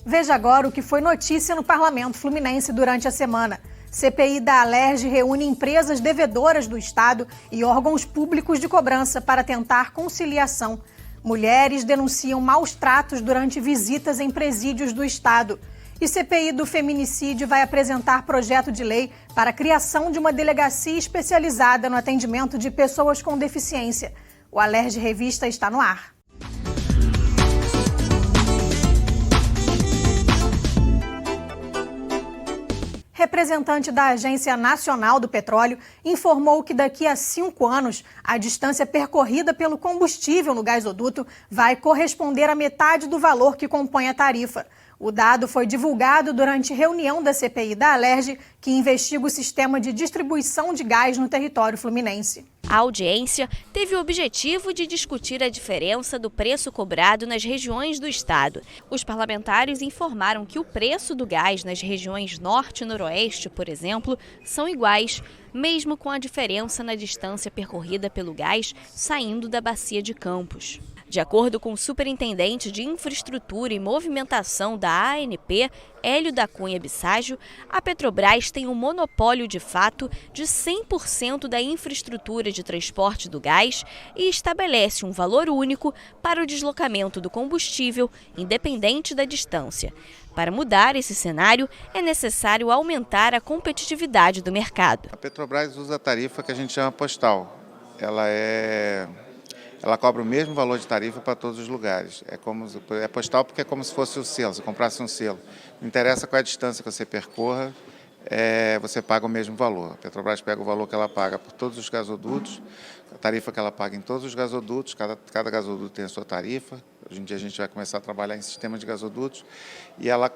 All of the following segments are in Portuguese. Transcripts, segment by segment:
Veja agora o que foi notícia no Parlamento Fluminense durante a semana. CPI da Alerj reúne empresas devedoras do Estado e órgãos públicos de cobrança para tentar conciliação. Mulheres denunciam maus tratos durante visitas em presídios do Estado. E CPI do feminicídio vai apresentar projeto de lei para a criação de uma delegacia especializada no atendimento de pessoas com deficiência. O Alerj Revista está no ar. Representante da Agência Nacional do Petróleo informou que daqui a 5 anos, a distância percorrida pelo combustível no gasoduto vai corresponder à metade do valor que compõe a tarifa. O dado foi divulgado durante reunião da CPI da Alerj, que investiga o sistema de distribuição de gás no território fluminense. A audiência teve o objetivo de discutir a diferença do preço cobrado nas regiões do estado. Os parlamentares informaram que o preço do gás nas regiões norte e noroeste, por exemplo, são iguais, mesmo com a diferença na distância percorrida pelo gás saindo da Bacia de Campos. De acordo com o superintendente de Infraestrutura e Movimentação da ANP, Hélio da Cunha Bisságio, a Petrobras tem um monopólio de fato de 100% da infraestrutura de transporte do gás e estabelece um valor único para o deslocamento do combustível, independente da distância. Para mudar esse cenário, é necessário aumentar a competitividade do mercado. A Petrobras usa a tarifa que a gente chama postal. Ela cobra o mesmo valor de tarifa para todos os lugares. É postal porque é como se fosse o selo, se comprasse um selo. Não interessa qual é a distância que você percorra, você paga o mesmo valor. A Petrobras pega o valor que ela paga por todos os gasodutos, a tarifa que ela paga em todos os gasodutos, cada gasoduto tem a sua tarifa. Hoje em dia a gente vai começar a trabalhar em sistema de gasodutos e ela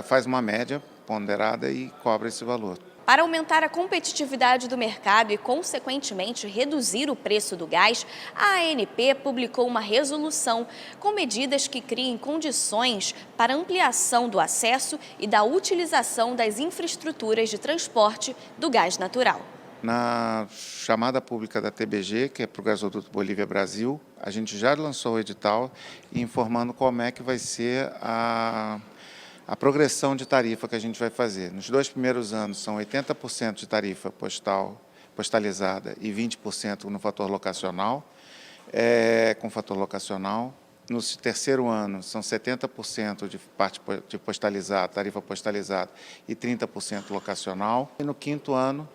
faz uma média ponderada e cobra esse valor. Para aumentar a competitividade do mercado e, consequentemente, reduzir o preço do gás, a ANP publicou uma resolução com medidas que criem condições para ampliação do acesso e da utilização das infraestruturas de transporte do gás natural. Na chamada pública da TBG, que é para o gasoduto Bolívia-Brasil, a gente já lançou o edital informando como é que vai ser a progressão de tarifa que a gente vai fazer. Nos 2 primeiros anos são 80% de tarifa postalizada e 20% no fator locacional, com fator locacional. No terceiro ano são 70% de parte de postalizada, tarifa postalizada e 30% locacional. E no quinto ano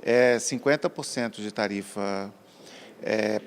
é 50% de tarifa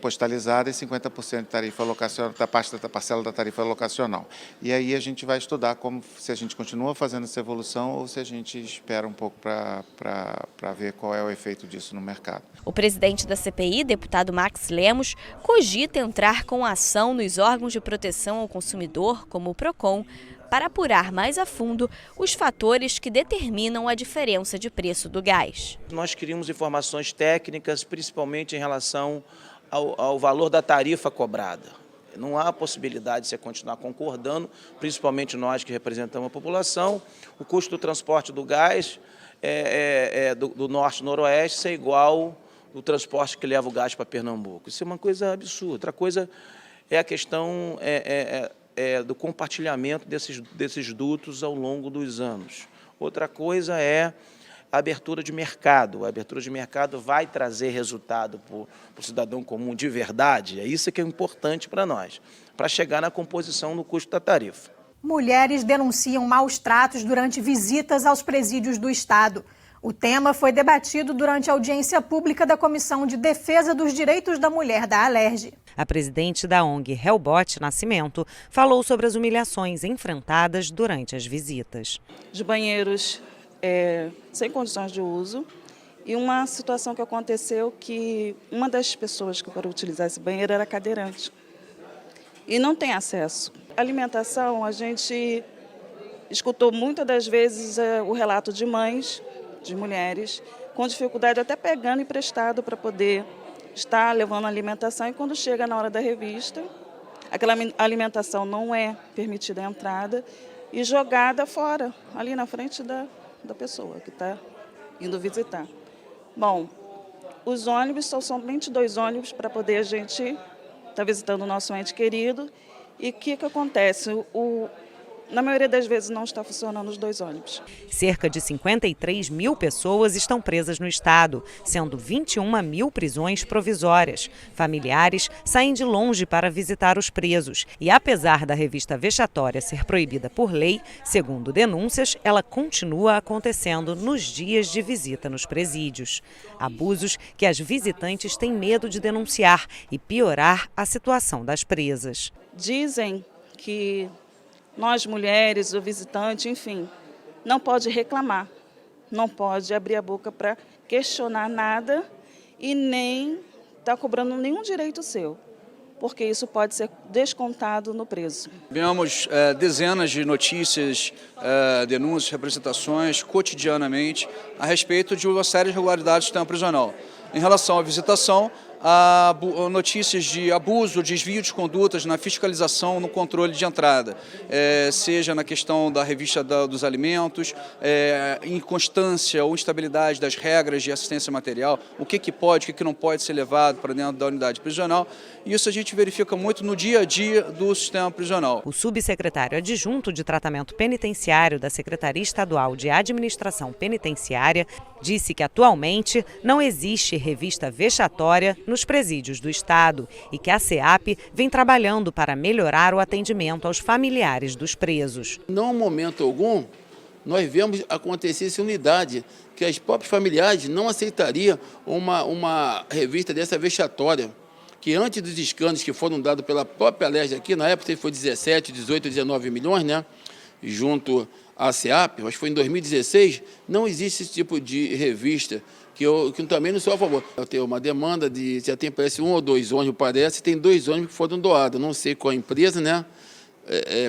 postalizada e 50% de tarifa locacional, da parcela da tarifa locacional. E aí a gente vai estudar se a gente continua fazendo essa evolução ou se a gente espera um pouco para ver qual é o efeito disso no mercado. O presidente da CPI, deputado Max Lemos, cogita entrar com ação nos órgãos de proteção ao consumidor, como o PROCON, para apurar mais a fundo os fatores que determinam a diferença de preço do gás. Nós queríamos informações técnicas, principalmente em relação ao valor da tarifa cobrada. Não há possibilidade de você continuar concordando, principalmente nós que representamos a população, o custo do transporte do gás do norte e noroeste ser igual ao transporte que leva o gás para Pernambuco. Isso é uma coisa absurda. Outra coisa é a questão do compartilhamento desses dutos ao longo dos anos. Outra coisa é a abertura de mercado. A abertura de mercado vai trazer resultado para o cidadão comum de verdade. É isso que é importante para nós, para chegar na composição no custo da tarifa. Mulheres denunciam maus tratos durante visitas aos presídios do Estado. O tema foi debatido durante a audiência pública da Comissão de Defesa dos Direitos da Mulher da Alerj. A presidente da ONG Helbot Nascimento falou sobre as humilhações enfrentadas durante as visitas. De banheiros sem condições de uso e uma situação que aconteceu que uma das pessoas que foram utilizar esse banheiro era cadeirante e não tem acesso. Alimentação, a gente escutou muitas das vezes o relato de mães, de mulheres, com dificuldade até pegando emprestado para poder estar levando alimentação e quando chega na hora da revista, aquela alimentação não é permitida a entrada e jogada fora, ali na frente da pessoa que está indo visitar. Bom, os ônibus são somente 2 ônibus para poder a gente estar visitando o nosso ente querido. E o que acontece? na maioria das vezes não está funcionando os 2 ônibus. Cerca de 53 mil pessoas estão presas no estado, sendo 21 mil prisões provisórias. Familiares saem de longe para visitar os presos. E apesar da revista vexatória ser proibida por lei, segundo denúncias, ela continua acontecendo nos dias de visita nos presídios. Abusos que as visitantes têm medo de denunciar e piorar a situação das presas. Dizem que nós mulheres, o visitante, enfim, não pode reclamar, não pode abrir a boca para questionar nada e nem estar cobrando nenhum direito seu, porque isso pode ser descontado no preso. Vemos dezenas de notícias, denúncias, representações cotidianamente a respeito de uma série de irregularidades do sistema prisional. Em relação à visitação, há notícias de abuso, desvio de condutas na fiscalização, no controle de entrada, seja na questão da revista dos alimentos, inconstância ou instabilidade das regras de assistência material, o que pode, o que não pode ser levado para dentro da unidade prisional. Isso a gente verifica muito no dia a dia do sistema prisional. O subsecretário adjunto de Tratamento Penitenciário da Secretaria Estadual de Administração Penitenciária disse que atualmente não existe revista vexatória nos presídios do estado e que a SEAP vem trabalhando para melhorar o atendimento aos familiares dos presos. Não, em momento algum, nós vemos acontecer essa unidade, que as próprias familiares não aceitariam uma revista dessa vexatória, que antes dos escândalos que foram dados pela própria Alerj aqui, na época foi 17, 18, 19 milhões, né, junto à SEAP, mas foi em 2016, não existe esse tipo de revista, que eu também não sou a favor. Eu tenho uma demanda de, já tem parece 1 ou 2 ônibus, parece, tem 2 ônibus que foram doados, não sei qual a empresa, né,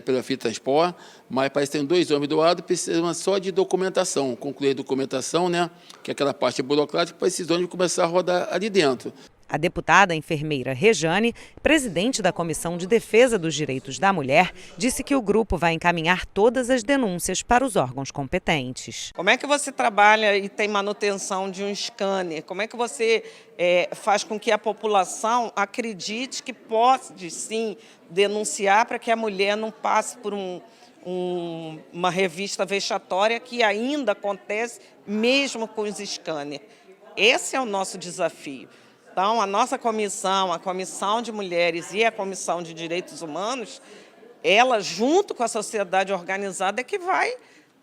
pela Fitransport, mas parece que tem 2 ônibus doados, precisa só de documentação, concluir a documentação, né, que é aquela parte burocrática, para esses ônibus começar a rodar ali dentro. A deputada enfermeira Rejane, presidente da Comissão de Defesa dos Direitos da Mulher, disse que o grupo vai encaminhar todas as denúncias para os órgãos competentes. Como é que você trabalha e tem manutenção de um scanner? Como é que você faz com que a população acredite que pode, sim, denunciar para que a mulher não passe por uma revista vexatória que ainda acontece mesmo com os scanners? Esse é o nosso desafio. Então, a nossa comissão, a Comissão de Mulheres e a Comissão de Direitos Humanos, ela, junto com a sociedade organizada, é que vai,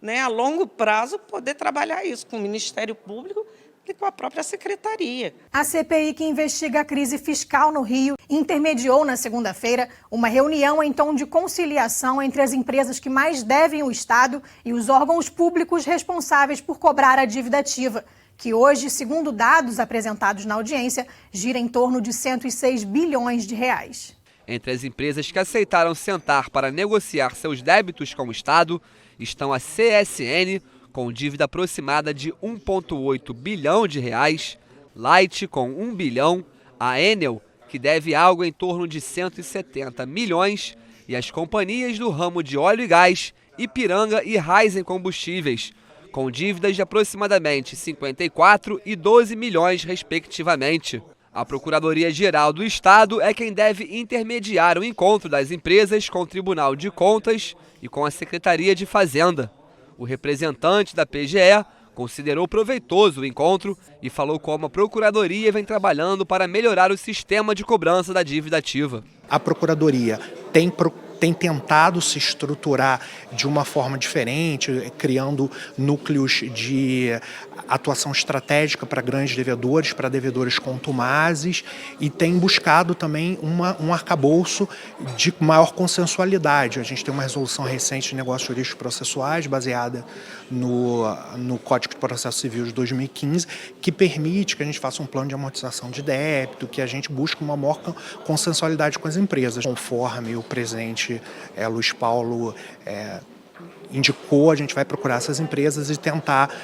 né, a longo prazo, poder trabalhar isso com o Ministério Público e com a própria Secretaria. A CPI que investiga a crise fiscal no Rio intermediou na segunda-feira uma reunião em tom de conciliação entre as empresas que mais devem o Estado e os órgãos públicos responsáveis por cobrar a dívida ativa, que hoje, segundo dados apresentados na audiência, gira em torno de 106 bilhões de reais. Entre as empresas que aceitaram sentar para negociar seus débitos com o Estado estão a CSN, com dívida aproximada de 1,8 bilhão de reais, Light com 1 bilhão, a Enel, que deve algo em torno de 170 milhões, e as companhias do ramo de óleo e gás, Ipiranga e Raízen Combustíveis, com dívidas de aproximadamente 54 e 12 milhões, respectivamente. A Procuradoria-Geral do Estado é quem deve intermediar o encontro das empresas com o Tribunal de Contas e com a Secretaria de Fazenda. O representante da PGE considerou proveitoso o encontro e falou como a Procuradoria vem trabalhando para melhorar o sistema de cobrança da dívida ativa. A Procuradoria tem tentado se estruturar de uma forma diferente, criando núcleos de atuação estratégica para grandes devedores, para devedores contumazes, e tem buscado também um arcabouço de maior consensualidade. A gente tem uma resolução recente de negócios jurídicos processuais, baseada no Código de Processo Civil de 2015, que permite que a gente faça um plano de amortização de débito, que a gente busque uma maior consensualidade com as empresas. Conforme o presidente Luiz Paulo indicou, a gente vai procurar essas empresas e tentar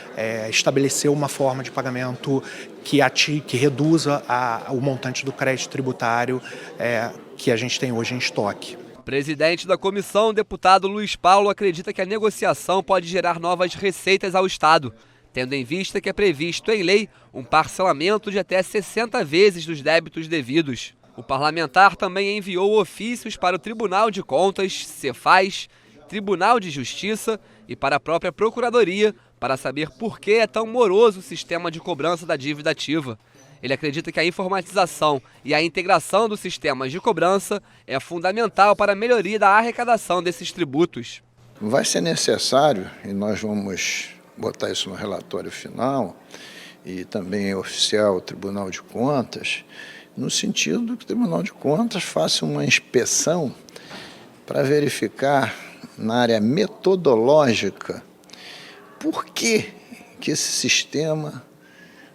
estabelecer uma forma de pagamento que reduza o montante do crédito tributário que a gente tem hoje em estoque. O presidente da comissão, deputado Luiz Paulo, acredita que a negociação pode gerar novas receitas ao Estado, tendo em vista que é previsto em lei um parcelamento de até 60 vezes dos débitos devidos. O parlamentar também enviou ofícios para o Tribunal de Contas, Cefaz, Tribunal de Justiça e para a própria Procuradoria para saber por que é tão moroso o sistema de cobrança da dívida ativa. Ele acredita que a informatização e a integração dos sistemas de cobrança é fundamental para a melhoria da arrecadação desses tributos. Vai ser necessário, e nós vamos botar isso no relatório final, e também é oficial o Tribunal de Contas, no sentido que o Tribunal de Contas faça uma inspeção para verificar na área metodológica por que esse sistema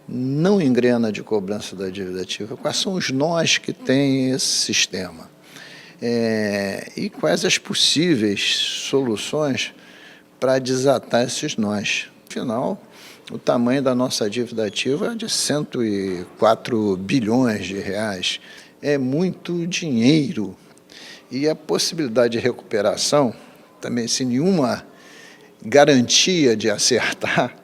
não engrena de cobrança da dívida ativa, quais são os nós que tem esse sistema e quais as possíveis soluções para desatar esses nós. Afinal, o tamanho da nossa dívida ativa é de 104 bilhões de reais. É muito dinheiro. E a possibilidade de recuperação, também sem nenhuma garantia de acertar,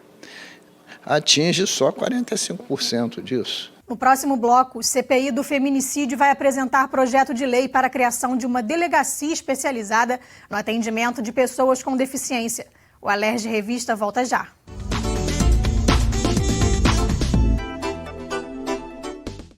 atinge só 45% disso. No próximo bloco, o CPI do feminicídio vai apresentar projeto de lei para a criação de uma delegacia especializada no atendimento de pessoas com deficiência. O Alerj Revista volta já.